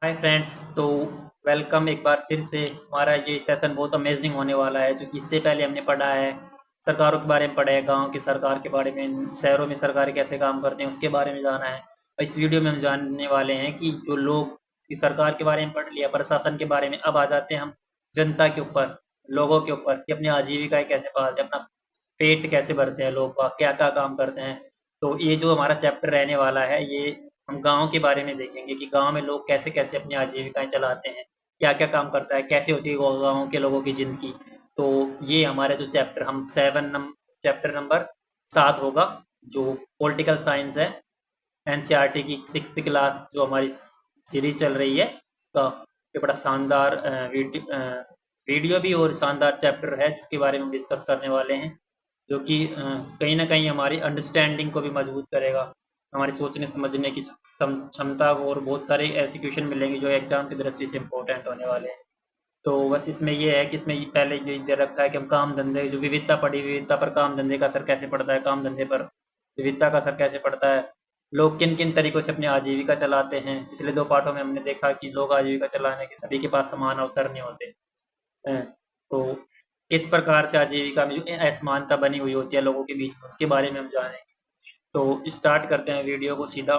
Hi friends. तो welcome एक बार फिर से। हमारा ये सेशन बहुत अमेजिंग होने वाला है, जो कि इससे पहले हमने पढ़ा है सरकारों के बारे में, पढ़ा है गांव की सरकार के बारे में, शहरों में सरकार कैसे काम करते हैं उसके बारे में जाना है। और इस वीडियो में हम जानने वाले हैं कि जो लोग की सरकार के बारे में पढ़ लिया, प्रशासन के बारे में, अब आ जाते हैं हम जनता के ऊपर, लोगों के ऊपर कि अपनी आजीविका कैसे पालते हैं, अपना पेट कैसे भरते हैं, लोग क्या क्या काम करते हैं। तो ये जो हमारा चैप्टर रहने वाला है, ये हम गाँव के बारे में देखेंगे कि गाँव में लोग कैसे-कैसे अपनी आजीविकाएँ चलाते हैं, क्या-क्या काम करता है, कैसे होती है गाँव के लोगों की ज़िंदगी। तो ये हमारे जो चैप्टर हम 7 नम चैप्टर नंबर 7 होगा, जो पॉलिटिकल साइंस है, एनसीईआरटी की 6th क्लास जो हमारी सीरीज़ चल रही है, उसका ये बड़ा शानदार वीडियो भी और शानदार चैप्टर है, जिसके बारे में हम डिस्कस करने वाले हैं, जो कि कहीं न कहीं हमारी अंडरस्टैंडिंग को भी मजबूत करेगा, हमारी सोचने समझने की क्षमता को, और बहुत सारे ऐसे क्वेश्चन मिलेंगे जो एग्जाम की दृष्टि से इम्पोर्टेंट होने वाले हैं। तो बस इसमें ये है कि इसमें ये पहले ये दे रखा है कि हम काम धंधे, जो विविधता पड़ी, विविधता पर काम धंधे का असर कैसे पड़ता है, काम धंधे पर विविधता का असर कैसे पड़ता है, लोग किन किन तरीकों से अपनी आजीविका चलाते हैं। पिछले दो पाठों में हमने देखा कि लोग आजीविका चलाने के सभी के पास समान अवसर नहीं होते हैं। तो किस प्रकार से आजीविका में जो असमानता बनी हुई होती है लोगों के बीच में, उसके बारे में हम जानेंगे। तो स्टार्ट करते हैं वीडियो को सीधा।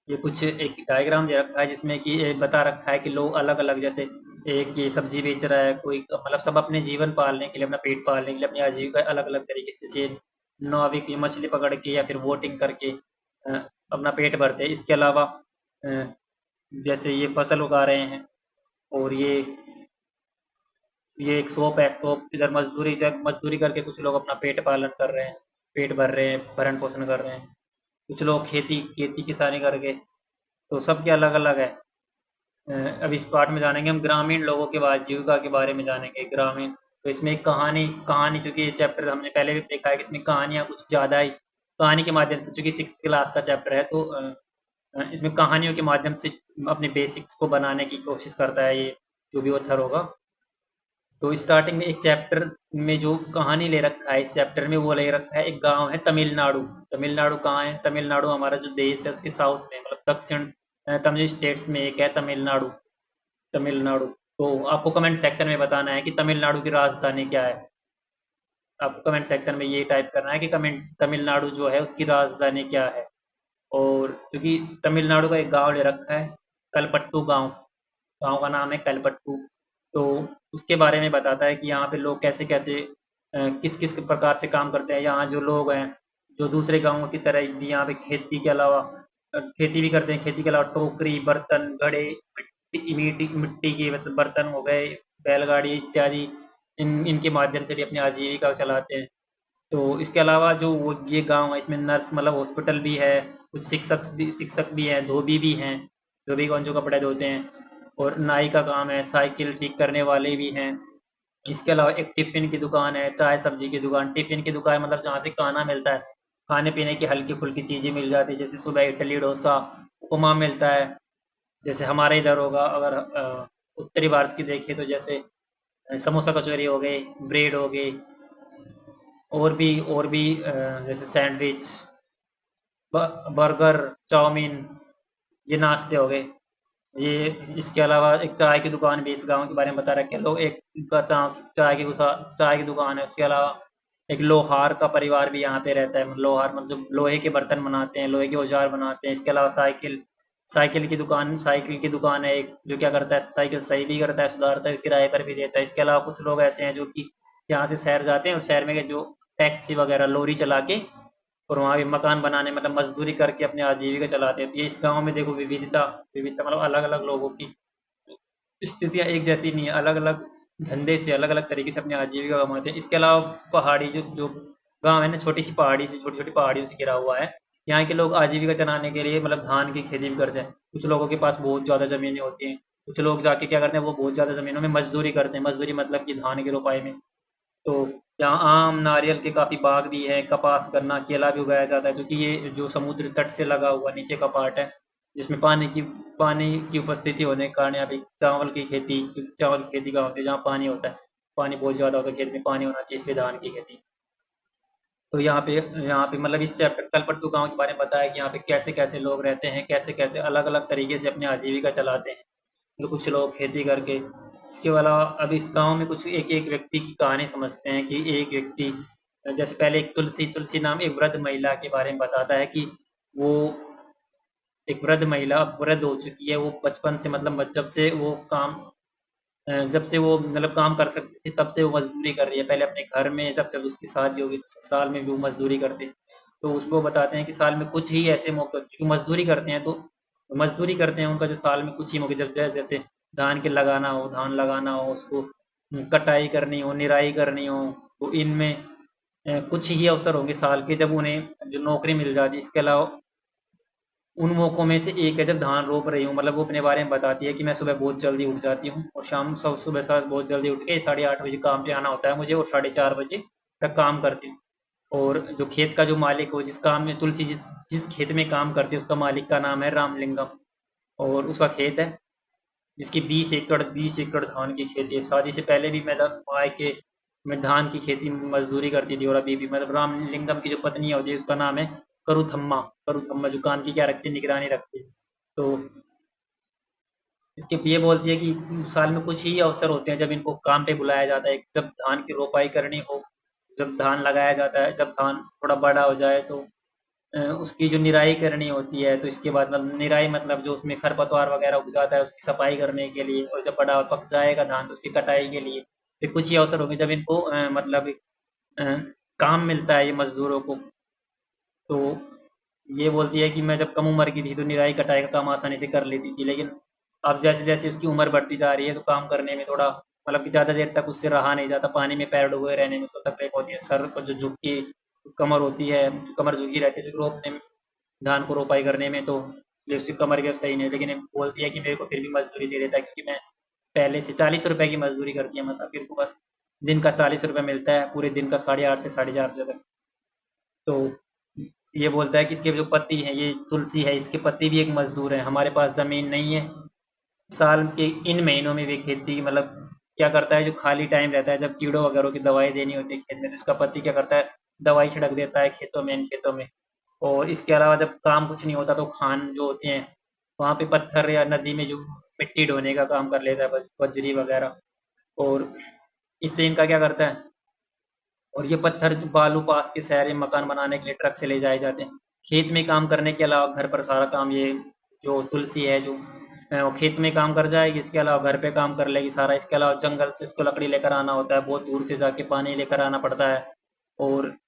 ये कुछ एक डायग्राम दे रखा है, जिसमें कि ये बता रखा है कि लोग अलग अलग, जैसे एक ये सब्जी बेच रहा है कोई, मतलब सब अपने जीवन पालने के लिए, अपना पेट पालने के लिए अपनी आजीविका अलग अलग तरीके से, जैसे नाविक ये मछली पकड़ के या फिर बोटिंग करके अपना पेट भरते हैं। इसके अलावा अ, जैसे ये फसल उगा रहे हैं, और ये एक शॉप है, शॉप इधर मजदूरी करके कुछ लोग अपना पेट पालन कर रहे हैं, पेट भर रहे हैं, भरण पोषण कर रहे हैं। कुछ लोग खेती खेती किसानी करके, तो सबके अलग अलग है। अब इस पार्ट में जानेंगे हम ग्रामीण लोगों के आजीविका के बारे में जानेंगे, ग्रामीण। तो इसमें एक कहानी कहानी चूंकि ये चैप्टर हमने पहले भी देखा है कि इसमें कहानियाँ कुछ ज़्यादा ही, कहानी के माध्यम से, चूंकि 6th क्लास का चैप्टर है, तो इसमें कहानियों के माध्यम से अपने बेसिक्स को बनाने की कोशिश करता है ये जो भी ऑथर होगा। तो स्टार्टिंग में एक चैप्टर में जो कहानी ले रखा है, इस चैप्टर में वो ले रखा है, एक गांव है तमिलनाडु। तमिलनाडु कहाँ है? तमिलनाडु हमारा जो देश है उसके साउथ में, मतलब दक्षिण तमिल स्टेट्स में एक है तमिलनाडु। तमिलनाडु। तो आपको कमेंट सेक्शन में बताना है कि तमिलनाडु की राजधानी क्या है। आपको कमेंट सेक्शन में ये टाइप करना है कि कमेंट तमिलनाडु जो है उसकी राजधानी क्या है। और क्योंकि तमिलनाडु का एक गांव ले रखा है, कलपट्टू गांव, गांव का नाम है कलपट्टू। तो उसके बारे में बताता है कि यहाँ पे लोग कैसे कैसे किस किस प्रकार से काम करते हैं। यहाँ जो लोग हैं, जो दूसरे गांवों की तरह भी यहाँ पे खेती के अलावा खेती भी करते हैं, खेती के अलावा टोकरी, बर्तन, घड़े, मिट्टी मिट्टी के मतलब बर्तन हो गए, बैलगाड़ी इत्यादि, इन इनके माध्यम से भी अपनी आजीविका चलाते हैं। तो इसके अलावा जो वो ये गांव है, इसमें नर्स मतलब हॉस्पिटल भी है, कुछ शिक्षक भी हैं, धोबी भी हैं, धोबी कौन जो कपड़े धोते हैं, और नाई का काम है, साइकिल ठीक करने वाले भी हैं। इसके अलावा एक टिफ़िन की दुकान है, चाय सब्जी की दुकान। टिफ़िन की दुकान मतलब जहाँ से खाना मिलता है, खाने पीने की हल्की फुल्की चीज़ें मिल जाती है, जैसे सुबह इडली डोसा उपमा मिलता है। जैसे हमारे इधर होगा, अगर उत्तरी भारत की देखें तो जैसे समोसा कचौरी हो गए, ब्रेड हो गए, और भी जैसे सैंडविच, बर्गर, चाउमीन, ये नाश्ते हो गए। ये इसके अलावा एक चाय की दुकान भी इस गांव के बारे में बता रखे हैं लोग। एक का चाय की दुकान है। उसके अलावा एक लोहार का परिवार भी यहाँ पे रहता है, मतलब लोहार मतलब लोहे के बर्तन बनाते हैं, लोहे के औजार बनाते हैं। इसके अलावा साइकिल की दुकान है एक, जो क्या करता है, साइकिल सही भी करता है, सुधारता है, किराए पर भी देता है। इसके अलावा कुछ लोग ऐसे हैं जो कि यहाँ से शहर जाते हैं, और शहर में जो टैक्सी वगैरह लोरी चला के, और वहाँ भी मकान बनाने मतलब मजदूरी करके अपनी आजीविका चलाते हैं। तो ये इस गांव में देखो, विविधता विविधता मतलब अलग अलग लोगों की स्थितियाँ एक जैसी नहीं है, अलग अलग धंधे से अलग अलग तरीके से अपनी आजीविका कमाते हैं। इसके अलावा पहाड़ी जो जो गांव है ना, छोटी सी पहाड़ी से, छोटी छोटी पहाड़ियों से घिरा हुआ है, यहाँ के लोग आजीविका चलाने के लिए मतलब धान की खेती भी करते हैं। कुछ लोगों के पास बहुत ज़्यादा ज़मीनें होती हैं, कुछ लोग जाके क्या करते हैं, वो बहुत ज़्यादा ज़मीनों में मजदूरी करते हैं। मजदूरी मतलब कि धान की रोपाई में। तो यहाँ आम, नारियल के काफ़ी बाग भी हैं, कपास, गन्ना, केला भी उगाया जाता है, क्योंकि ये जो समुद्र तट से लगा हुआ नीचे का पार्ट है, जिसमें पानी की उपस्थिति होने के कारण यहाँ पे चावल की खेती कहाँ होती है, जहाँ पानी होता है, पानी बहुत ज़्यादा होता है, खेत में पानी होना चाहिए, इसलिए धान की खेती। तो यहाँ पे मतलब इस चैप्टर कलपट्टू गांव के बारे में बताया कि यहाँ पे कैसे कैसे लोग रहते हैं, कैसे कैसे अलग अलग तरीके से अपनी आजीविका चलाते हैं। तो कुछ लोग खेती करके। इसके अलावा अब इस गांव में कुछ एक एक व्यक्ति की कहानी समझते हैं कि एक व्यक्ति, जैसे पहले एक तुलसी तुलसी नाम एक वृद्ध महिला के बारे में बताता है कि वो एक वृद्ध महिला अब वृद्ध हो चुकी है। वो बचपन से मतलब जब से वो मतलब काम कर सकती थी तब से वो मजदूरी कर रही है। पहले अपने घर में जब जब उसकी शादी होगी तो ससुराल में भी वो मजदूरी करती है। तो उसको बताते हैं कि साल में कुछ ही ऐसे मौके, क्योंकि मजदूरी करते हैं तो मजदूरी करते हैं, उनका जो साल में कुछ ही मौके, जब जैसे जैसे धान लगाना हो, उसको कटाई करनी हो, निराई करनी हो, तो इनमें कुछ ही अवसर होंगे साल के जब उन्हें जो नौकरी मिल जाती है। इसके अलावा उन मौकों में से एक है जब धान रोप रही हूँ। मतलब वो अपने बारे में बताती है कि मैं सुबह बहुत जल्दी उठ जाती हूँ और शाम सब सुबह साथ बहुत जल्दी उठ के 8:30 बजे काम पे आना होता है मुझे, और 4:30 बजे तक काम करती हूँ। और जो खेत का जो मालिक हो, जिस काम में तुलसी जिस जिस खेत में काम करती है, उसका मालिक का नाम है रामलिंगम। और उसका खेत है जिसकी 20 एकड़ धान की खेती है। शादी से पहले भी मैं धान की खेती मजदूरी करती थी, और अभी भी मतलब रामलिंगम की जो पत्नी होती है उसका नाम है करुथम्मा। करुथम्मा जो काम की क्या रखती है, निगरानी रखती है। तो इसके ये बोलती है कि साल में कुछ ही अवसर होते हैं जब इनको काम पे बुलाया जाता है। जब धान की रोपाई करनी हो, जब धान लगाया जाता है, जब धान थोड़ा बड़ा हो जाए तो उसकी जो निराई करनी होती है। तो इसके बाद मतलब निराई मतलब जो उसमें खरपतवार वगैरह उग जाता है उसकी सफाई करने के लिए, और जब बड़ा पक जाएगा धान तो उसकी कटाई के लिए। फिर कुछ ही अवसर होंगे जब इनको मतलब अ, काम मिलता है ये मजदूरों को। तो ये बोलती है कि मैं जब कम उम्र की थी तो निराई कटाई का काम आसानी से कर लेती थी, लेकिन अब जैसे जैसे उसकी उम्र बढ़ती जा रही है तो काम करने में थोड़ा मतलब कि ज़्यादा देर तक उससे रहा नहीं जाता। पानी में पैर डुबोए रहने में उसको तकलीफ होती है। सर पर जो झुक के कमर होती है, जो कमर झुकी रहती है जो रोपने में, धान को रोपाई करने में, तो ये उसकी कमर के सही नहीं। लेकिन ये बोलती है कि मेरे को फिर भी मजदूरी दे देता है, क्योंकि मैं पहले से 40 रुपए की मजदूरी करती है, मतलब फिर को बस दिन का 40 रुपए मिलता है, पूरे दिन का 8:30 से 4:30 बजे तक। तो ये बोलता है कि इसके जो पति हैं, ये तुलसी है, इसके पति भी एक मजदूर है। हमारे पास जमीन नहीं है। साल के इन महीनों में भी खेती मतलब क्या करता है, जो खाली टाइम रहता है जब कीड़ों वगैरह की दवाई देनी होती है खेत में, तो इसका पति क्या करता है, दवाई छिड़क देता है खेतों में, इन खेतों में। और इसके अलावा जब काम कुछ नहीं होता तो खान जो होते हैं वहाँ पे पत्थर या नदी में जो मिट्टी ढोने का काम कर लेता है, बजरी वगैरह। और इससे इनका क्या करता है, और ये पत्थर जो बालू पास के शहर में मकान बनाने के लिए ट्रक से ले जाए जाते हैं। खेत में काम करने के अलावा घर पर सारा काम ये जो तुलसी है जो वो खेत में काम कर जाएगी, इसके अलावा घर पे काम कर लेगी सारा। इसके अलावा जंगल से इसको लकड़ी लेकर आना होता है, बहुत दूर से जाके पानी लेकर आना पड़ता है। और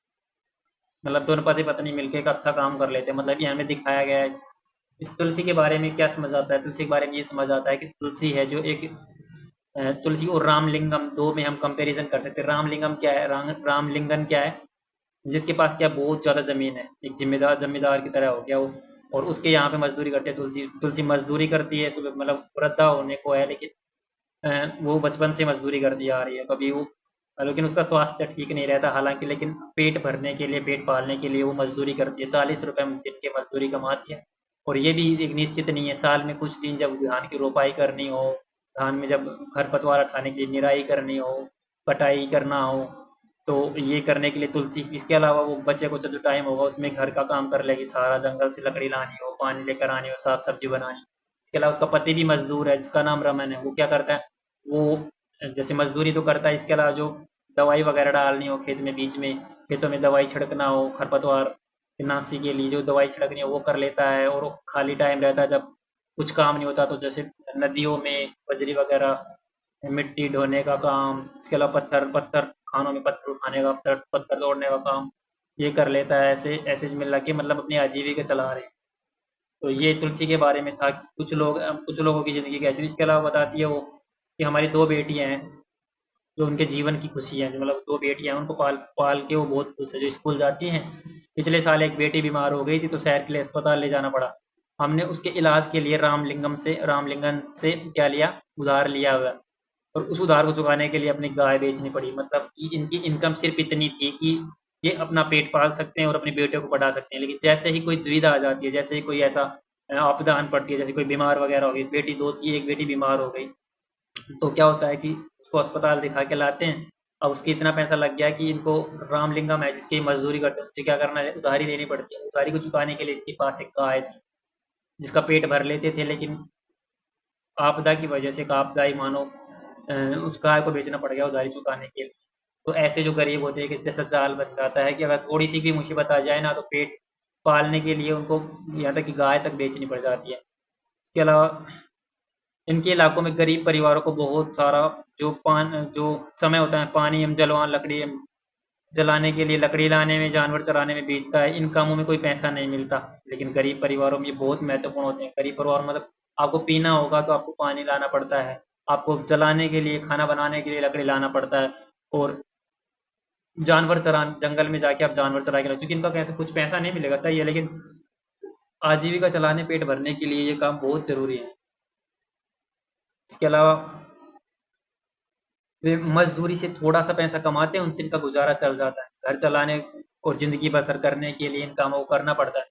मतलब दोनों पति पत्नी मिलकर एक अच्छा काम कर लेते हैं। मतलब ये हमें दिखाया गया है। इस तुलसी के बारे में क्या समझ आता है, तुलसी के बारे में ये समझ आता है कि तुलसी है जो एक तुलसी और रामलिंगम दो में हम कंपैरिजन कर सकते हैं। रामलिंगम क्या है, रामलिंगन क्या है, जिसके पास क्या बहुत ज़्यादा ज़मीन है, एक जिम्मेदार जमींदार की तरह हो गया वो। और उसके यहाँ पे मजदूरी करती है तुलसी। तुलसी मजदूरी करती है सुबह, मतलब वृद्धा होने को है, लेकिन वो बचपन से मजदूरी करती आ रही है। कभी वो लेकिन उसका स्वास्थ्य ठीक नहीं रहता हालांकि, लेकिन पेट भरने के लिए, पेट पालने के लिए वो मजदूरी करती है। 40 रुपए दिन के मजदूरी कमाती है। और ये भी एक निश्चित नहीं है, साल में कुछ दिन जब धान की रोपाई करनी हो, धान में जब खरपतवार हटाने की निराई करनी हो, कटाई करना हो, तो ये करने के लिए तुलसी। इसके अलावा वो बच्चे को जो टाइम होगा उसमें घर का काम कर लेगी सारा, जंगल से लकड़ी लानी हो, पानी लेकर आनी हो, साग सब्जी बनानी। इसके अलावा उसका पति भी मजदूर है जिसका नाम रमन है। वो क्या करता है, वो जैसे मजदूरी तो करता है, इसके अलावा जो दवाई वगैरह डालनी हो खेत में, बीच में खेतों में दवाई छिड़कना हो, खरपतवार नाशी के लिए जो दवाई छिड़कनी हो वो कर लेता है। और वो खाली टाइम रहता है जब कुछ काम नहीं होता तो जैसे नदियों में बजरी वगैरह, मिट्टी ढोने का काम, इसके अलावा पत्थर पत्थर खानों में पत्थर उठाने का, पत्थर पत्थर तोड़ने का काम ये कर लेता है। ऐसे ऐसे मिला के मतलब अपनी आजीविका चला रहे हैं। तो ये तुलसी के बारे में था कि कुछ लोगों की ज़िंदगी कैसी है। इसके अलावा बताती है वो कि हमारी दो बेटियां हैं जो उनके जीवन की खुशी है, जो मतलब दो बेटियां हैं उनको पाल पाल के वो बहुत खुश है, जो स्कूल जाती हैं। पिछले साल एक बेटी बीमार हो गई थी तो शहर के लिए अस्पताल ले जाना पड़ा। हमने उसके इलाज के लिए रामलिंगन से क्या लिया, उधार लिया हुआ। और उस उधार को चुकाने के लिए अपनी गाय बेचनी पड़ी। मतलब कि इनकी इनकम सिर्फ इतनी थी कि ये अपना पेट पाल सकते हैं और अपनी बेटियों को पढ़ा सकते हैं। लेकिन जैसे ही कोई दुविधा आ जाती है, जैसे ही कोई ऐसा आपदा आन पड़ती है, जैसे कोई बीमार वगैरह हो गई, बेटी दो थी, एक बेटी बीमार हो गई, तो क्या होता है कि उसको अस्पताल दिखा के लाते हैं। अब उसके इतना पैसा लग गया कि इनको रामलिंगम है जिसकी मजदूरी करते हैं, उनसे क्या करना है, उधारी लेनी पड़ती है। उधारी को चुकाने के लिए इनके पास एक गाय थी जिसका पेट भर लेते थे, लेकिन आपदा की वजह से, एक आपदा ही मानो, उस गाय को बेचना पड़ गया उधारी चुकाने के लिए। तो ऐसे जो गरीब होते हैं कि जैसा जाल बन जाता है कि अगर थोड़ी सी भी मुसीबत आ जाए ना, तो पेट पालने के लिए उनको यहाँ तक कि गाय तक बेचनी पड़ जाती है। इसके अलावा इनके इलाकों में गरीब परिवारों को बहुत सारा जो समय होता है पानी एवं जलवान लकड़ी जलाने के लिए, लकड़ी लाने में, जानवर चराने में बीतता है, इन कामों में कोई पैसा नहीं मिलता। लेकिन गरीब परिवारों में ये बहुत महत्वपूर्ण होते हैं। गरीब परिवार मतलब आपको पीना होगा तो आपको पानी लाना पड़ता है, आपको जलाने के लिए, खाना बनाने के लिए लकड़ी लाना पड़ता है, और जानवर चरान जंगल में जाके आप जानवर चरा के लो, क्योंकि इनका कैसे कुछ पैसा नहीं मिलेगा, सही है, लेकिन आजीविका चलाने, पेट भरने के लिए ये काम बहुत ज़रूरी है। इसके अलावा वे मजदूरी से थोड़ा सा पैसा कमाते हैं, उनसे इनका गुजारा चल जाता है। घर चलाने और ज़िंदगी बसर करने के लिए इन कामों को करना पड़ता है।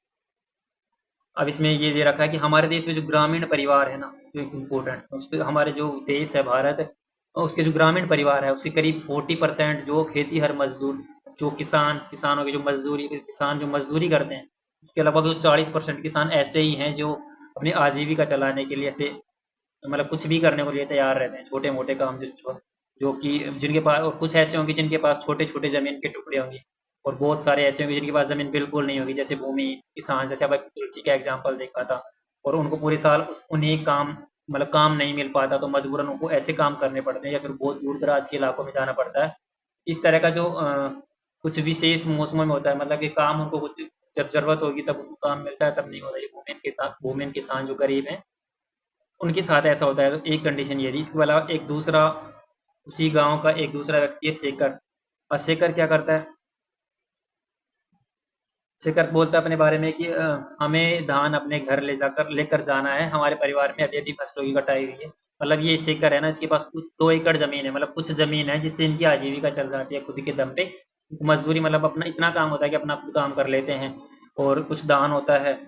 अब इसमें ये दे रखा है कि हमारे देश में जो ग्रामीण परिवार है ना, जो एक इम्पोर्टेंट, उसके हमारे जो देश है भारत, उसके जो ग्रामीण परिवार है उसके करीब 40% जो खेती हर मजदूर, जो किसानों की जो मजदूरी, किसान जो मजदूरी करते हैं, उसके अलावा जो 40% किसान ऐसे ही हैं जो अपनी आजीविका चलाने के लिए ऐसे मतलब कुछ भी करने को लिए तैयार रहते हैं, छोटे मोटे काम जो कि जिनके पास, और कुछ ऐसे होंगे जिनके पास छोटे छोटे जमीन के टुकड़े होंगे, और बहुत सारे ऐसे होंगे जिनके पास ज़मीन बिल्कुल नहीं होगी, जैसे भूमि किसान, जैसे अब तुलसी का एग्जांपल देखा था, और उनको पूरे साल उन्हें काम मतलब काम नहीं मिल पाता, तो मजबूरन उनको ऐसे काम करने पड़ते हैं या फिर बहुत दूर दराज के इलाकों में जाना पड़ता है। इस तरह का जो कुछ विशेष मौसमों में होता है, मतलब कि काम उनको कुछ जब ज़रूरत होगी तब उनको काम मिलता है, तब नहीं होता। ये वुमेन किसान जो गरीब हैं उनके साथ ऐसा होता है। तो एक कंडीशन ये थी। इसके अलावा एक दूसरा, उसी गांव का एक दूसरा व्यक्ति है शेखर। और शेखर क्या करता है, शेखर बोलता है अपने बारे में कि हमें धान अपने घर ले जाकर लेकर जाना है, हमारे परिवार में अभी अभी फसलों की कटाई हुई है। मतलब ये शेखर है ना, इसके पास 2 एकड़ जमीन है, मतलब कुछ जमीन है जिससे इनकी आजीविका चल जाती है खुद के दम पे। मजदूरी मतलब अपना इतना काम होता है कि अपना खुद काम कर लेते हैं, और कुछ धान होता है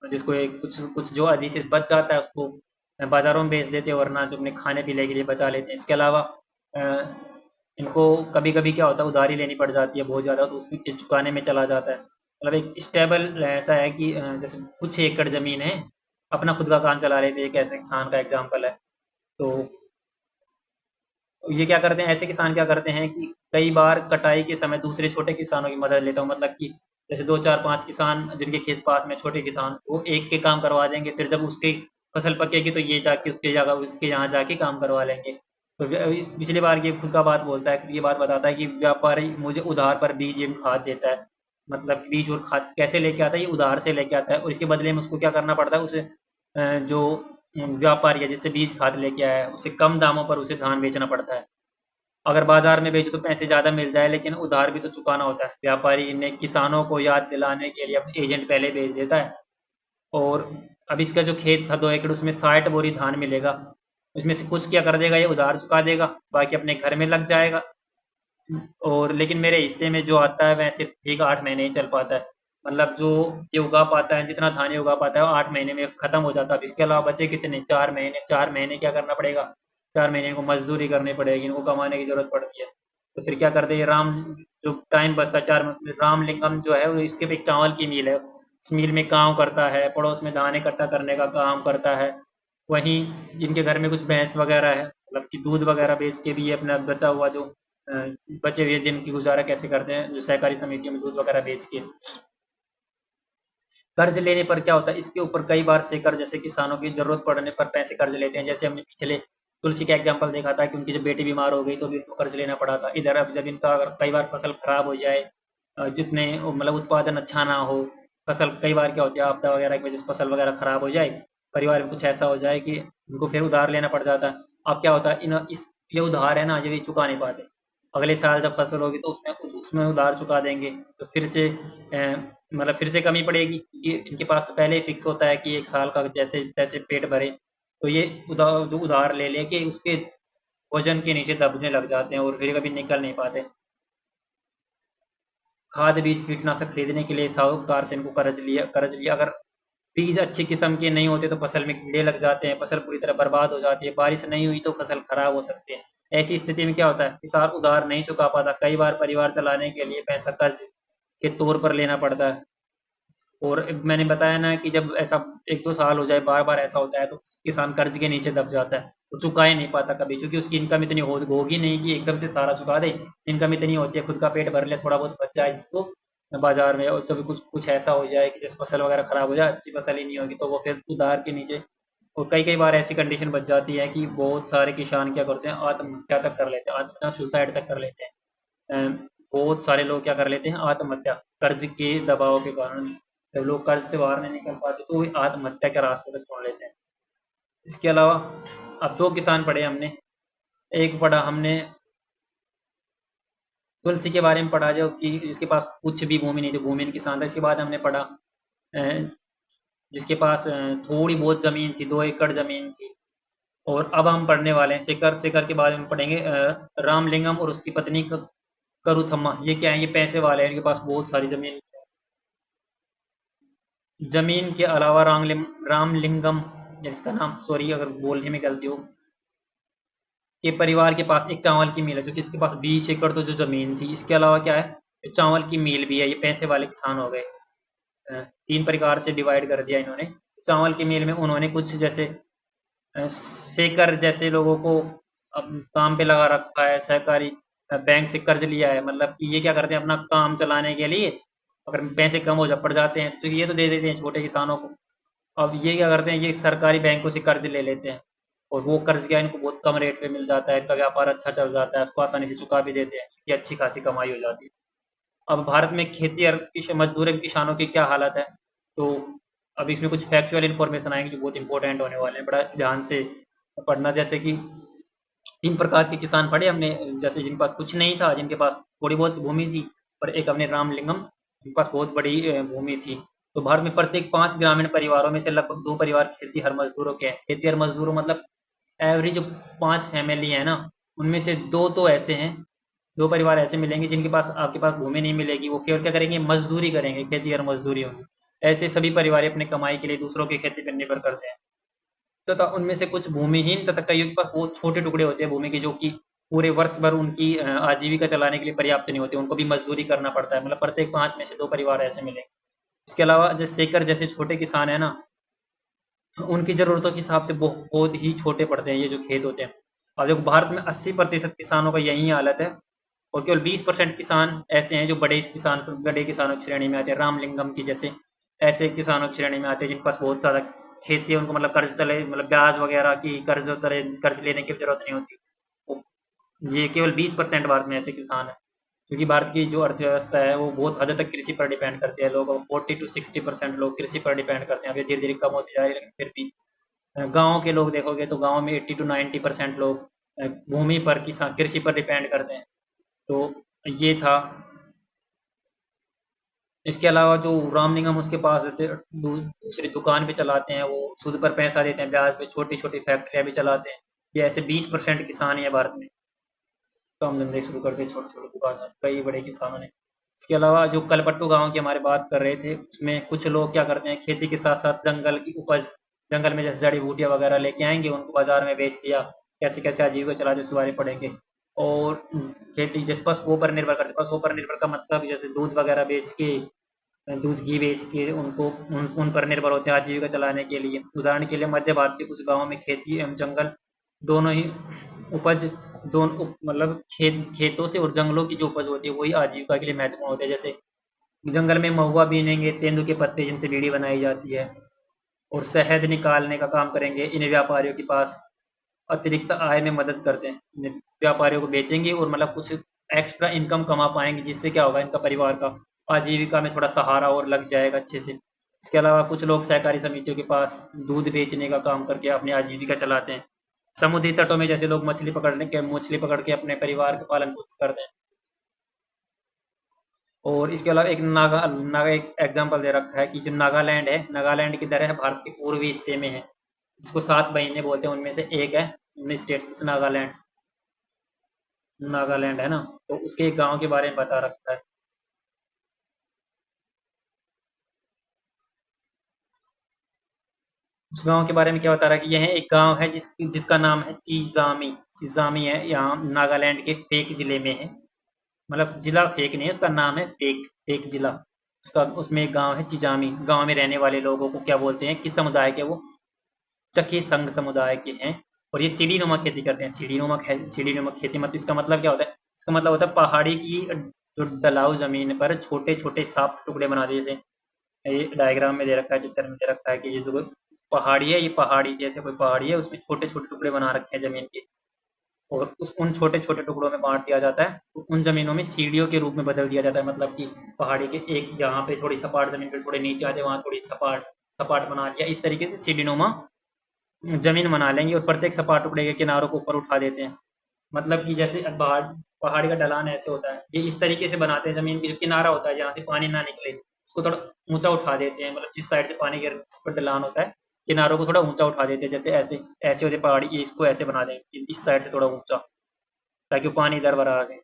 जिसको एक कुछ कुछ जो अधिशेष बच जाता है उसको बाजारों में बेच देते हैं, वरना जो अपने खाने पीने के लिए बचा लेते हैं। इसके अलावा इनको कभी कभी क्या होता है, उधारी लेनी पड़ जाती है बहुत ज़्यादा, तो उसकी चुकाने में चला जाता है। मतलब एक स्टेबल ऐसा है कि जैसे कुछ एकड़ ज़मीन है, अपना खुद का काम चला लेते हैं, एक ऐसे किसान का एग्जाम्पल है। तो ये क्या करते हैं, ऐसे किसान क्या करते हैं कि कई बार कटाई के समय दूसरे छोटे किसानों की मदद लेता हूँ, मतलब कि जैसे 2 4 5 किसान जिनके खेत पास में, छोटे किसान, वो एक के काम करवा देंगे, फिर जब उसकी फसल पकेगी तो ये जाके उसके जगह उसके यहाँ जाके काम करवा लेंगे। तो इस पिछली बार ये खुद का बात बोलता है, ये बात बताता है कि व्यापारी मुझे उधार पर बीज एवं खाद देता है। मतलब बीज और खाद कैसे लेके आता है, ये उधार से लेके आता है, और इसके बदले में उसको क्या करना पड़ता है, उसे जो व्यापारी है जिससे बीज खाद लेके आया है उसे कम दामों पर उसे धान बेचना पड़ता है। अगर बाजार में बेचो तो पैसे ज़्यादा मिल जाए, लेकिन उधार भी तो चुकाना होता है। व्यापारी इन्हें किसानों को याद दिलाने के लिए अपने एजेंट पहले भेज देता है। और अब इसका जो खेत था 2 एकड़, उसमें 60 बोरी धान मिलेगा, उसमें से कुछ क्या कर देगा, ये उधार चुका देगा, बाकी अपने घर में लग जाएगा। और लेकिन मेरे हिस्से में जो आता है वह सिर्फ ठीक 8 महीने ही चल पाता है। मतलब जो ये उगा पाता है, जितना धान ये उगा पाता है वो 8 महीने में खत्म हो जाता है। अब इसके अलावा बचे कितने, 4 महीने। 4 महीने क्या करना पड़ेगा, 4 महीने इनको मजदूरी करनी पड़ेगी, इनको कमाने की जरूरत पड़ती है। तो फिर क्या करते हैं, राम जो टाइम बचता है 4 महीने, रामलिंगम जो है वो इसके पे एक चावल की मिल है, उस मिल में काम करता है, पड़ोस में दाने इकट्ठा करने का काम करता है। वहीं इनके घर में कुछ भैंस वगैरह है, मतलब कि दूध वगैरह बेच के भी ये अपना बचा हुआ जो अ, बचे हुए दिन की गुजारा कैसे करते हैं, जो सहकारी समितियों में दूध वगैरह बेच के। कर्ज लेने पर क्या होता है, इसके ऊपर कई बार से कर्ज, जैसे किसानों की जरूरत पड़ने पर पैसे कर्ज लेते हैं। जैसे हमने पिछले तुलसी का एग्जांपल देखा था कि उनकी जब बेटी बीमार हो गई तो भी उनको कर्ज लेना पड़ा था। इधर अब जब इनका अगर कई बार फसल खराब हो जाए, जितने मतलब उत्पादन अच्छा ना हो, फसल कई बार क्या होती है, आपदा वगैरह की वजह से फसल वगैरह खराब हो जाए, परिवार में कुछ ऐसा हो जाए कि उनको फिर उधार लेना पड़ जाता है। अब क्या होता है, इन इस ये उधार है ना, ये चुका नहीं पाते। अगले साल जब फसल होगी तो उसमें उसमें उधार चुका देंगे, तो फिर से मतलब फिर से कमी पड़ेगी, क्योंकि इनके पास तो पहले ही फिक्स होता है कि एक साल का जैसे तैसे पेट भरे। तो ये उधार ले लेके उसके वजन के नीचे दबने लग जाते हैं और फिर कभी निकल नहीं पाते। खाद बीज कीटनाशक खरीदने के लिए साहूकार से इनको कर्ज लिया। अगर बीज अच्छी किस्म के नहीं होते तो फसल में कीड़े लग जाते हैं, फसल पूरी तरह बर्बाद हो जाती है, बारिश नहीं हुई तो फसल खराब हो सकती है। ऐसी स्थिति में क्या होता है, किसान उधार नहीं चुका पाता, कई बार परिवार चलाने के लिए पैसा कर्ज के तौर पर लेना पड़ता है। और मैंने बताया ना कि जब ऐसा 1-2 साल हो जाए, बार-बार ऐसा होता है, तो किसान कर्ज के नीचे दब जाता है। वो चुका ही नहीं पाता कभी, क्योंकि उसकी इनकम इतनी होगी नहीं कि एकदम से सारा चुका दे। इनकम इतनी होती है, खुद का पेट भर ले, थोड़ा बहुत बच जाए जिसको बाजार में, और कभी कुछ कुछ ऐसा हो जाए कि जैसे फसल वगैरह खराब हो जाए, अच्छी फसल ही नहीं होगी, तो वो फिर उधार के नीचे। और कई कई बार ऐसी कंडीशन बच जाती है कि बहुत सारे किसान क्या करते हैं, आत्महत्या तक कर लेते हैं, आत्महत्या सुसाइड तक कर लेते हैं। बहुत सारे लोग क्या कर लेते हैं, आत्महत्या, कर्ज के दबाव के कारण। जब लोग कर्ज से बाहर नहीं निकल पाते तो वो आत्महत्या के रास्ते तक छोड़ लेते हैं। इसके अलावा अब 2 किसान पढ़े हमने। एक पढ़ा हमने तुलसी के बारे में पढ़ा, जो कि जिसके पास कुछ भी भूमि नहीं थी, भूमिहीन किसान था। इसके बाद हमने पढ़ा जिसके पास थोड़ी बहुत ज़मीन थी, 2 एकड़ ज़मीन थी। और अब हम पढ़ने वाले हैं शेखर। शेखर के बारे में पढ़ेंगे, रामलिंगम और उसकी पत्नी करुथम्मा। ये क्या है, ये पैसे वाले हैं, इनके पास बहुत सारी ज़मीन। ज़मीन के अलावा रामलिंगम, जिसका नाम, सॉरी अगर बोलने में गलती हो, के परिवार के पास एक चावल की मिल है, जो कि इसके पास 20 एकड़ तो जो ज़मीन थी। इसके अलावा क्या है, चावल की मिल भी है। ये पैसे वाले किसान हो गए। 3 प्रकार से डिवाइड कर दिया इन्होंने। चावल की मिल में उन्होंने कुछ जैसे शेखर जैसे लोगों को अब काम पे लगा रखा है, सहकारी बैंक से कर्ज लिया है, मतलब कि ये क्या करते हैं अपना काम चलाने के लिए, अगर पैसे कम हो जा पड़ जाते हैं तो ये तो दे देते हैं छोटे किसानों को। अब ये क्या करते हैं, ये सरकारी बैंकों से कर्ज ले लेते हैं, और वो कर्ज क्या है, इनको बहुत कम रेट पे मिल जाता है, इनका व्यापार अच्छा चल जाता है, उसको आसानी से चुका भी देते हैं, ये अच्छी खासी कमाई हो जाती है। अब भारत में खेती और मजदूर एवं किसानों की क्या हालत है, तो अब इसमें कुछ फैक्चुअल इन्फॉर्मेशन आएंगे जो बहुत इंपॉर्टेंट होने वाले हैं, बड़ा ध्यान से पढ़ना। जैसे कि 3 प्रकार के किसान पढ़े हमने, जैसे जिनके पास कुछ नहीं था, जिनके पास थोड़ी बहुत भूमि थी, और एक हमने रामलिंगम, जिनके पास बहुत बड़ी भूमि थी। तो भारत में प्रत्येक 5 ग्रामीण परिवारों में से लगभग 2 परिवार खेतीहर मजदूरों के हैं। खेतीहर मजदूरों मतलब एवरेज जो 5 फैमिली है ना, उनमें से 2 तो ऐसे हैं, 2 परिवार ऐसे मिलेंगे जिनके पास, आपके पास भूमि नहीं मिलेगी, वो केवल क्या करेंगे, मजदूरी करेंगे, खेतीहर मजदूरी होगी। ऐसे सभी परिवार अपने कमाई के लिए दूसरों की खेती पर निर्भर करते हैं। तथा उनमें से कुछ भूमिहीन तथा कईयों के पास बहुत छोटे टुकड़े होते हैं भूमि के, जो कि पूरे वर्ष भर उनकी आजीविका चलाने के लिए पर्याप्त नहीं होते, उनको भी मजदूरी करना पड़ता है। मतलब प्रत्येक 5 में से 2 परिवार ऐसे मिलेंगे। इसके अलावा जैसे शेखर जैसे छोटे किसान है ना, उनकी ज़रूरतों के हिसाब से बहुत ही छोटे पड़ते हैं ये जो खेत होते हैं। और देखो भारत में 80% किसानों का यही हालत है, और केवल 20% किसान ऐसे हैं जो बड़े किसानों की श्रेणी में आते हैं, रामलिंगम की जैसे ऐसे किसानों की श्रेणी में आते हैं जिनके पास बहुत ज़्यादा खेती है, उनको मतलब कर्ज तले, मतलब ब्याज वगैरह की कर्ज लेने की जरूरत नहीं होती। ये केवल 20% भारत में ऐसे किसान हैं, क्योंकि भारत की जो अर्थव्यवस्था है वो बहुत हद तक कृषि पर डिपेंड करती है। लोग 40 to 60% लोग कृषि पर डिपेंड करते हैं। अभी धीरे धीरे कम होती जा रही है, लेकिन फिर भी गाँव के लोग देखोगे तो गाँव में 80 to 90% लोग भूमि पर, किसान कृषि पर डिपेंड करते हैं। तो ये था। इसके अलावा जो रामलिंगम, उसके पास जैसे दूसरी दुकान भी चलाते हैं, वो सूद पर पैसा देते हैं, ब्याज पे छोटी छोटी फैक्ट्रियाँ भी चलाते हैं। ये ऐसे 20% किसान ही है भारत में, काम धंधे शुरू करके छोटे छोटे दुकान, कई बड़े किसानों ने। इसके अलावा जो कलपट्टू गांव की हमारे बात कर रहे थे, उसमें कुछ लोग क्या करते हैं, खेती के साथ साथ जंगल की उपज, जंगल में जैसे जड़ी बूटियां वगैरह लेके आएंगे, उनको बाजार में बेच दिया, कैसे कैसे आजीविका चलाते उसके बारे में पढ़ेंगे। और खेती जैसे पशुओं पर निर्भर करते, पशुओं पर निर्भर का मतलब जैसे दूध वगैरह बेच के, दूध घी बेच के उनको उन पर निर्भर होते हैं आजीविका चलाने के लिए। उदाहरण के लिए मध्य भारत के कुछ गाँवों में खेती एवं जंगल दोनों ही उपज, मतलब खेतों से और जंगलों की जो उपज होती है वही आजीविका के लिए महत्वपूर्ण होती है। जैसे जंगल में महुआ बीनेंगे, तेंदू के पत्ते जिनसे बीड़ी बनाई जाती है, और शहद निकालने का काम करेंगे। इन व्यापारियों के पास अतिरिक्त आय में मदद करते हैं, इन व्यापारियों को बेचेंगे और मतलब कुछ एक्स्ट्रा इनकम कमा पाएंगे, जिससे क्या होगा, इनका परिवार का आजीविका में थोड़ा सहारा और लग जाएगा अच्छे से। इसके अलावा कुछ लोग सहकारी समितियों के पास दूध बेचने का काम करके अपनी आजीविका चलाते हैं। समुद्री तटों में जैसे लोग मछली पकड़ के अपने परिवार का पालन पोषण करते हैं। और इसके अलावा एक नागा एक एग्जाम्पल दे रखा है कि जो नागालैंड है, नागालैंड की तरह भारत के पूर्वी हिस्से में है, जिसको 7 महीने बोलते हैं, उनमें से एक है इन स्टेट्स, नागालैंड। नागालैंड है ना, तो उसके एक गांव के बारे में बता रखा है। उस गांव के बारे में क्या बता रहा है कि यह एक गांव है जिसका नाम है चिजामी। चिजामी है, यहाँ नागालैंड के फेक जिले में है। मतलब जिला फेक नहीं है, उसका नाम है फेक, फेक जिला। उसका उसमें एक गांव है चिजामी। गांव में रहने वाले लोगों को क्या बोलते हैं, किस समुदाय के वो, चकी संघ समुदाय के हैं। और ये सीढ़ी नुमा खेती करते हैं। सीढ़ी नुमा खेती मतलब इसका मतलब क्या होता है, इसका मतलब होता है पहाड़ी की जो ढलाऊ जमीन पर छोटे छोटे साफ टुकड़े बना दिए। जैसे ये डायग्राम में दे रखा है, चित्र में दे रखा है कि ये जो पहाड़ी है, ये पहाड़ी जैसे कोई पहाड़ी है, उसमें छोटे छोटे टुकड़े बना रखे हैं जमीन के। और उस उन छोटे छोटे टुकड़ों में बांट दिया जाता है। तो उन जमीनों में सीढ़ियों के रूप में बदल दिया जाता है। मतलब कि पहाड़ी के एक यहाँ पे थोड़ी सपाट जमीन पे थोड़े नीचे आते, वहाँ थोड़ी सपाट सपाट बना दिया। इस तरीके से सीढ़ीनुमा जमीन बना लेंगे और प्रत्येक सपाट टुकड़े के किनारों को ऊपर उठा देते हैं। मतलब कि जैसे पहाड़ी का ढलान ऐसे होता है, ये इस तरीके से बनाते हैं। जमीन की जो किनारा होता है जहाँ से पानी ना निकले, उसको थोड़ा ऊंचा उठा देते हैं। मतलब जिस साइड से पानी गिर जिस पर ढलान होता है, किनारों को थोड़ा ऊंचा उठा देते हैं। जैसे ऐसे ऐसे होते पहाड़ी, ये इसको ऐसे बना देंगे इस साइड से थोड़ा ऊंचा, ताकि वो पानी इधर भरा रहे।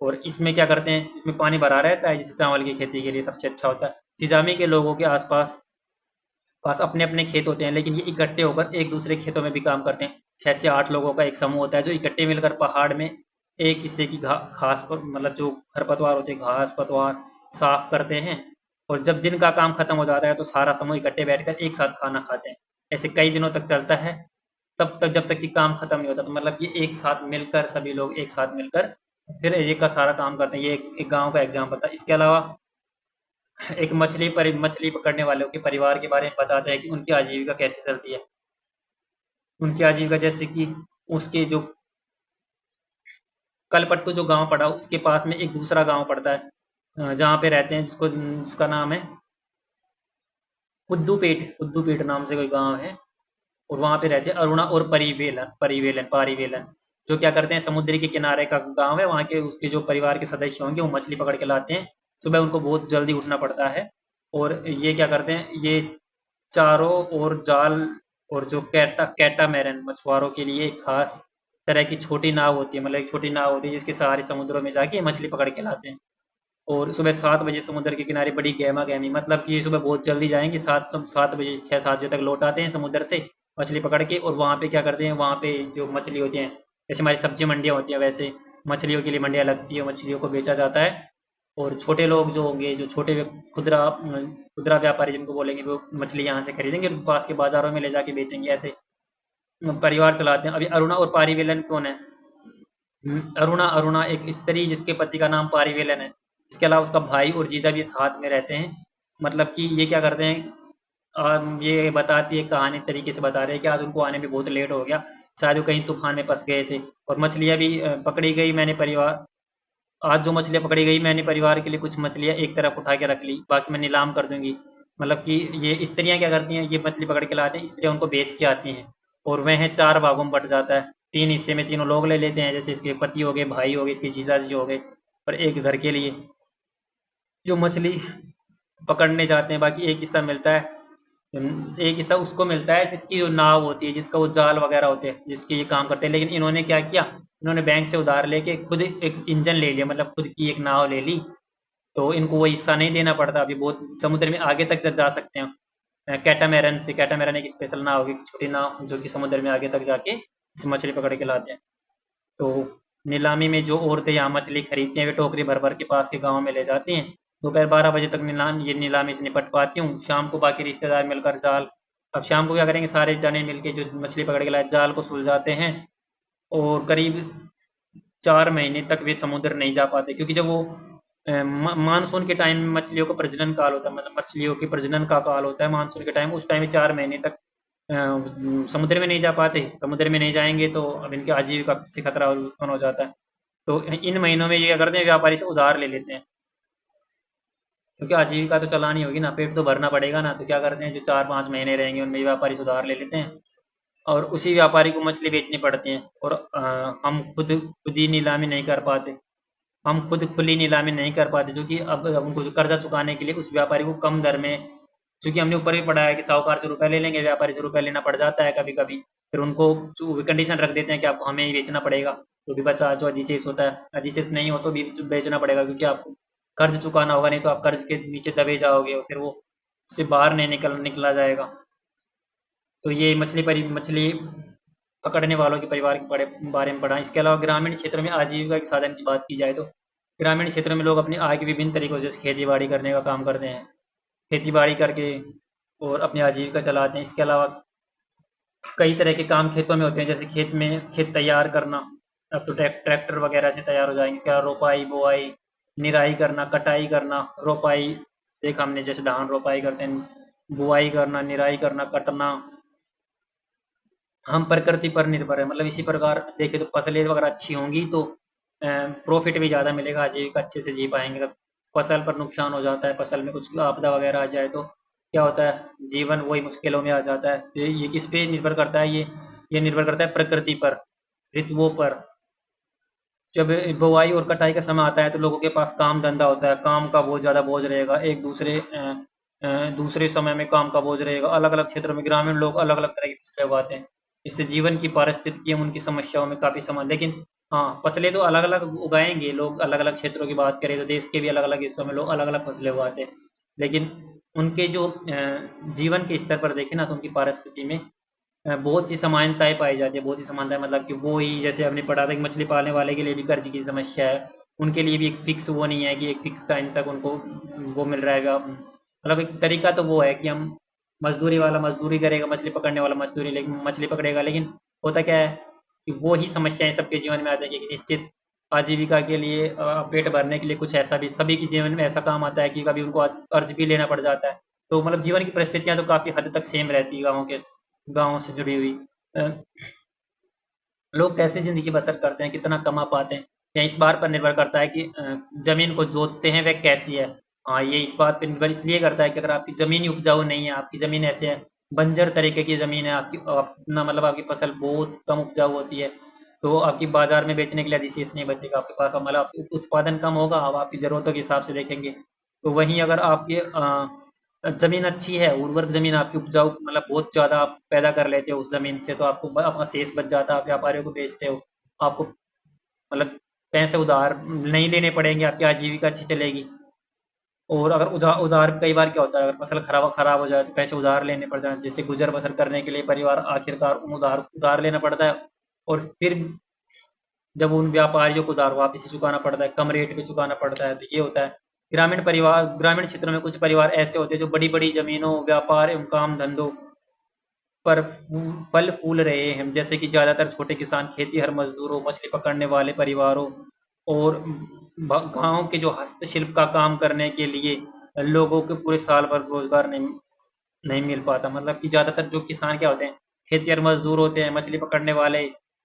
और इसमें क्या करते हैं, इसमें पानी भरा रहता है, जिससे चावल की खेती के लिए सबसे अच्छा होता है। सिजामी के लोगों के आसपास पास अपने अपने खेत होते हैं, लेकिन ये इकट्ठे होकर एक दूसरे खेतों में भी काम करते हैं। 6 से 8 लोगों का एक समूह होता है जो इकट्ठे मिलकर पहाड़ में एक हिस्से की घास पर, मतलब जो खरपतवार होते हैं, घास पतवार साफ करते हैं। और जब दिन का काम खत्म हो जाता है तो सारा समूह इकट्ठे बैठकर एक साथ खाना खाते हैं। ऐसे कई दिनों तक चलता है, तब तक जब तक कि काम खत्म नहीं होता। तो मतलब ये एक साथ मिलकर, सभी लोग एक साथ मिलकर फिर एक का सारा काम करते हैं। ये एक गांव का एग्जाम्पल था। इसके अलावा एक मछली पकड़ने वालों के परिवार के बारे में बताते हैं कि उनकी आजीविका कैसे चलती है। उनकी आजीविका जैसे कि उसके जो कलपट्टू जो गांव पड़ा उसके पास में एक दूसरा गांव पड़ता है, जहाँ पे रहते हैं, जिसका नाम है कुद्दूपेट नाम से कोई गांव है। और वहाँ पे रहते हैं अरुणा और पारीवेलन, जो क्या करते हैं, समुद्र के किनारे का गांव है। वहाँ के उसके जो परिवार के सदस्य होंगे वो मछली पकड़ के लाते हैं। सुबह उनको बहुत जल्दी उठना पड़ता है। और ये क्या करते हैं, ये चारों ओर जाल, और जो कैटामैरन मछुआरों के लिए एक खास तरह की छोटी नाव होती है। मतलब एक छोटी नाव होती है जिसके सहारे समुद्रों में जाके मछली पकड़ के लाते हैं। और सुबह 7 बजे समुद्र के किनारे बड़ी गहमा गहमी, मतलब कि ये सुबह बहुत जल्दी जाएंगे, 7 बजे 6-7 बजे तक लौट आते हैं समुद्र से मछली पकड़ के। और वहाँ पे क्या करते हैं, वहाँ पे जो मछली होती हैं, जैसे हमारी सब्जी मंडियाँ होती हैं, वैसे मछलियों के लिए मंडियाँ लगती है, मछलियों को बेचा जाता है। और छोटे लोग जो होंगे, जो छोटे खुदरा खुदरा व्यापारी जिनको बोलेंगे, वो मछली यहाँ से खरीदेंगे, पास के बाजारों में ले जाके बेचेंगे। ऐसे परिवार चलाते हैं। अभी अरुणा और पारीवेलन कौन है? अरुणा अरुणा एक स्त्री जिसके पति का नाम पारीवेलन है। इसके अलावा उसका भाई और जीजा भी साथ में रहते हैं। मतलब कि ये क्या करते हैं, ये बताती है कहानी तरीके से बता रहे हैं कि आज उनको आने में बहुत लेट हो गया, शायद वो कहीं तूफान में फंस गए थे। और मछलियाँ भी पकड़ी गई, मैंने परिवार आज जो मछलियाँ पकड़ी गई, मैंने परिवार के लिए कुछ मछलियाँ एक तरफ उठा के रख ली, बाकी मैं नीलाम कर दूंगी। मतलब कि ये स्त्रियाँ क्या करती हैं, ये मछली पकड़ के लाते हैं, स्त्रियाँ उनको बेच के आती हैं। और वह 4 भागों में बट जाता है। 3 हिस्से में तीनों लोग ले लेते हैं, जैसे इसके पति हो गए, भाई हो गए, इसके जीजाजी हो गए, और एक घर के लिए जो मछली पकड़ने जाते हैं। बाकी एक हिस्सा मिलता है, एक हिस्सा उसको मिलता है जिसकी जो नाव होती है, जिसका वो जाल वगैरह होते हैं, जिसके ये काम करते हैं। लेकिन इन्होंने क्या किया, इन्होंने बैंक से उधार लेके खुद एक इंजन ले लिया, मतलब खुद की एक नाव ले ली। तो इनको वो हिस्सा नहीं देना पड़ता। अभी बहुत समुद्र में आगे तक जा सकते हैं कैटामैरन एक स्पेशल नाव होगी, छोटी नाव जो कि समुद्र में आगे तक जाके इस मछली पकड़ के लाते हैं। तो नीलामी में जो औरतें यहाँ मछली खरीदती हैं, वे टोकरी भर भर के पास के गाँव में ले जाती हैं। दोपहर 12 बजे तक नीलामी से निपट पाती हूँ। शाम को बाकी रिश्तेदार मिलकर जाल, अब शाम को क्या करेंगे, सारे जने मिलके जो मछली पकड़ के लाए जाल को सुलझाते हैं। और करीब 4 महीने तक वे समुद्र नहीं जा पाते, क्योंकि जब वो मानसून के टाइम में मछलियों का प्रजनन काल होता है, मतलब मछलियों के प्रजनन का काल होता है मानसून के टाइम, उस टाइम में 4 महीने तक समुद्र में नहीं जा पाते। समुद्र में नहीं जाएंगे तो अब इनकी आजीविका से खतरा उत्पन्न हो जाता है। तो इन महीनों में ये क्या करते हैं, व्यापारी से उधार ले लेते हैं, क्योंकि आजीविका तो चलानी होगी ना, पेट तो भरना पड़ेगा ना। तो क्या करते हैं, जो 4-5 महीने रहेंगे उनमें व्यापारी से उधार ले लेते हैं, और उसी व्यापारी को मछली बेचनी पड़ती है। और हम खुद खुद ही नीलामी नहीं कर पाते, हम खुद खुली नीलामी नहीं कर पाते, जो कि अब उनको जो कर्जा चुकाने के लिए उस व्यापारी को कम दर में, क्योंकि हमने ऊपर भी पढ़ा है कि साहूकार से रुपए ले लेंगे, व्यापारी से रुपए लेना पड़ जाता है कभी कभी। फिर उनको कंडीशन रख देते हैं कि आपको हमें ही बेचना पड़ेगा, जो भी बचा जो अधिशेष होता है, अधिशेष नहीं हो तो भी बेचना पड़ेगा, क्योंकि आपको कर्ज चुकाना होगा, नहीं तो आप कर्ज के नीचे दबे जाओगे और फिर वो उससे बाहर नहीं निकला जाएगा। तो ये मछली पकड़ने वालों के परिवार के बारे में पढ़ा। इसके अलावा ग्रामीण क्षेत्रों में आजीविका के साधन की बात की जाए तो ग्रामीण क्षेत्रों में लोग अपनी आय के विभिन्न तरीकों से खेती बाड़ी करने का काम करते हैं। खेती बाड़ी करके और अपनी आजीविका चलाते हैं। इसके अलावा कई तरह के काम खेतों में होते हैं, जैसे खेत तैयार करना, अब तो ट्रैक्टर वगैरह से तैयार हो जाएंगे। इसके अलावा रोपाई बोआई, निराई करना, कटाई करना, रोपाई, देखा हमने जैसे धान रोपाई करते हैं, बुआई करना, निराई करना, कटना। हम प्रकृति पर निर्भर है, मतलब इसी प्रकार देखें तो फसलें वगैरह अच्छी होंगी तो प्रॉफिट भी ज़्यादा मिलेगा, आजीविका अच्छे से जी पाएंगे। अगर फसल पर नुकसान हो जाता है, फसल में कुछ आपदा वगैरह आ जाए तो क्या होता है, जीवन वही मुश्किलों में आ जाता है। तो ये किस पे निर्भर करता है, ये निर्भर करता है प्रकृति पर, ऋतुओं पर। जब बुवाई और कटाई का समय आता है तो लोगों के पास काम धंधा होता है, काम का बहुत ज़्यादा बोझ रहेगा, एक दूसरे समय में काम का बोझ रहेगा। अलग अलग क्षेत्रों में ग्रामीण लोग अलग अलग तरह की फसलें उगाते हैं। इससे जीवन की पारिस्थितिकी उनकी समस्याओं में काफ़ी समान, लेकिन हाँ, फसलें तो अलग अलग उगाएंगे लोग। अलग अलग क्षेत्रों की बात करें तो देश के भी अलग अलग हिस्सों में लोग अलग अलग फसलें उगाते हैं, लेकिन उनके जो जीवन के स्तर पर देखें ना तो उनकी पारिस्थिति में बहुत सी समानताएँ पाई जाती है। बहुत सी समानताएँ मतलब कि वो ही जैसे हमने पढ़ा था कि मछली पालने वाले के लिए भी कर्ज की समस्या है। उनके लिए भी एक फ़िक्स वो नहीं है कि एक फ़िक्स टाइम तक उनको वो मिल रहेगा। मतलब एक तरीका तो वो है कि हम मज़दूरी वाला मज़दूरी करेगा, मछली पकड़ने वाला मज़दूरी लेकिन मछली पकड़ेगा। लेकिन होता क्या है कि वो ही समस्याएँ सबके जीवन में आ जाएँगी कि निश्चित आजीविका के लिए पेट भरने के लिए कुछ ऐसा भी सभी के जीवन में ऐसा काम आता है कि कभी उनको कर्ज भी लेना पड़ जाता है। तो मतलब जीवन की परिस्थितियाँ तो काफ़ी हद तक सेम रहती है गाँव से जुड़ी हुई। अ, लोग कैसे ज़िंदगी बसर करते हैं, कितना कमा पाते हैं, या इस बात पर निर्भर करता है कि ज़मीन को जोतते हैं वह कैसी है। हाँ, ये इस बात पे निर्भर इसलिए करता है कि अगर आपकी ज़मीन ही उपजाऊ नहीं है, आपकी ज़मीन ऐसे है, बंजर तरीके की ज़मीन है, आपकी अपना मतलब आपकी फसल बहुत कम उपजाऊ होती है, तो आपकी बाज़ार में बेचने के लिए अधिशेष नहीं बचेगा आपके पास, और मतलब उत्पादन कम होगा। अब आपकी ज़रूरतों के हिसाब से देखेंगे तो वहीं अगर आपकी ज़मीन अच्छी है, उर्वरक ज़मीन आपकी उपजाऊ मतलब बहुत ज़्यादा आप पैदा कर लेते हो उस ज़मीन से, तो आपको आपका शेष बच जाता है, आप व्यापारियों को बेचते हो, आपको मतलब पैसे उधार नहीं लेने पड़ेंगे, आपकी आजीविका अच्छी चलेगी। और अगर उधार कई बार क्या होता है, अगर फसल खराब खराब हो जाए तो पैसे उधार लेने पड़ जाए, जिससे गुजर बसर करने के लिए परिवार आखिरकार उधार उधार लेना पड़ता है। और फिर जब उन व्यापारियों को उधार वापस चुकाना पड़ता है, कम रेट पे चुकाना पड़ता है, तो ये होता है। ग्रामीण क्षेत्रों में कुछ परिवार ऐसे होते हैं जो बड़ी बड़ी जमीनों, व्यापार एवं काम धंधों पर फल फूल रहे हैं, जैसे कि ज़्यादातर छोटे किसान, खेतीहर मजदूरों, मछली पकड़ने वाले परिवारों और गांव के जो हस्तशिल्प का काम करने के लिए लोगों के पूरे साल भर रोजगार नहीं नहीं मिल पाता। मतलब कि ज़्यादातर जो किसान क्या होते हैं, खेतीहर मजदूर होते हैं, मछली पकड़ने वाले,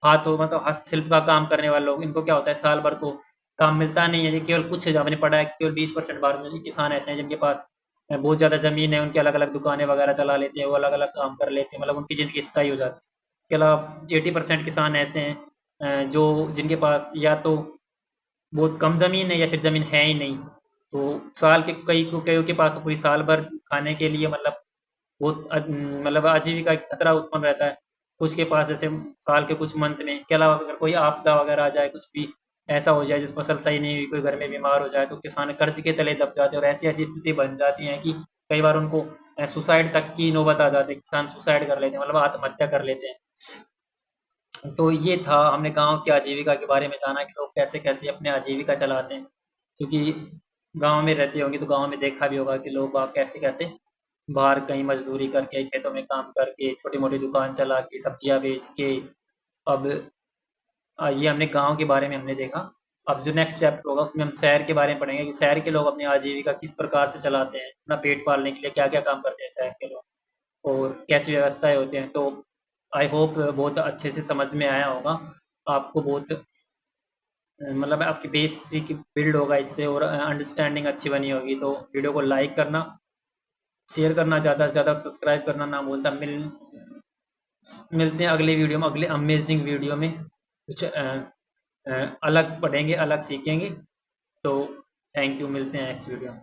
हाथों मतलब हस्तशिल्प का काम करने वाले लोग, इनको क्या होता है साल भर तो काम मिलता नहीं है। ये केवल कुछ हमने पढ़ा है केवल 20% भारत में किसान ऐसे हैं जिनके पास बहुत ज़्यादा ज़मीन है, उनकी अलग अलग दुकानें वगैरह चला लेते हैं, वो अलग अलग काम कर लेते हैं, मतलब उनकी ज़िंदगी स्थायी हो जाती है। इसके अलावा 80% किसान ऐसे हैं जो जिनके पास या तो बहुत कम ज़मीन है या फिर ज़मीन है ही नहीं। तो साल के कईयों के पास तो पूरी साल भर खाने के लिए मतलब बहुत मतलब आजीविका का खतरा उत्पन्न रहता है। कुछ के पास जैसे साल के कुछ मंथ में, इसके अलावा अगर कोई आपदा वगैरह आ जाए, कुछ भी ऐसा हो जाए जिस फसल सही नहीं हुई, कोई घर में बीमार हो जाए, तो किसान कर्ज के तले दब जाते हैं और ऐसी ऐसी स्थिति बन जाती है कि कई बार उनको सुसाइड तक की नौबत आ जाती है, किसान सुसाइड कर लेते हैं, मतलब आत्महत्या कर लेते हैं। तो ये था, हमने गाँव की आजीविका के बारे में जाना कि लोग कैसे-कैसे अपनी आजीविका चलाते हैं। क्योंकि गाँव में रहते होंगे तो गाँव में देखा भी होगा कि लोग बाग कैसे-कैसे बाहर कहीं मज़दूरी करके, खेतों में काम करके, छोटी-मोटी दुकान चला के, सब्जियाँ बेच के। अब ये हमने गाँव के बारे में हमने देखा। अब जो नेक्स्ट चैप्टर होगा उसमें हम शहर के बारे में पढ़ेंगे कि शहर के लोग अपनी आजीविका किस प्रकार से चलाते हैं, अपना पेट पालने के लिए क्या-क्या काम करते हैं शहर के लोग और कैसी व्यवस्थाएँ होती हैं। तो आई होप बहुत अच्छे से समझ में आया होगा। आपको बहुत मतलब आपकी बेसिक बिल्ड होगा इससे और अंडरस्टैंडिंग अच्छी बनी होगी। तो वीडियो को लाइक करना, शेयर करना, ज़्यादा से ज़्यादा सब्सक्राइब करना ना भूलता। मिलते हैं अगले वीडियो में, अगले अमेजिंग वीडियो में कुछ अलग पढ़ेंगे, अलग सीखेंगे। तो थैंक यू, मिलते हैं नेक्स्ट वीडियो में।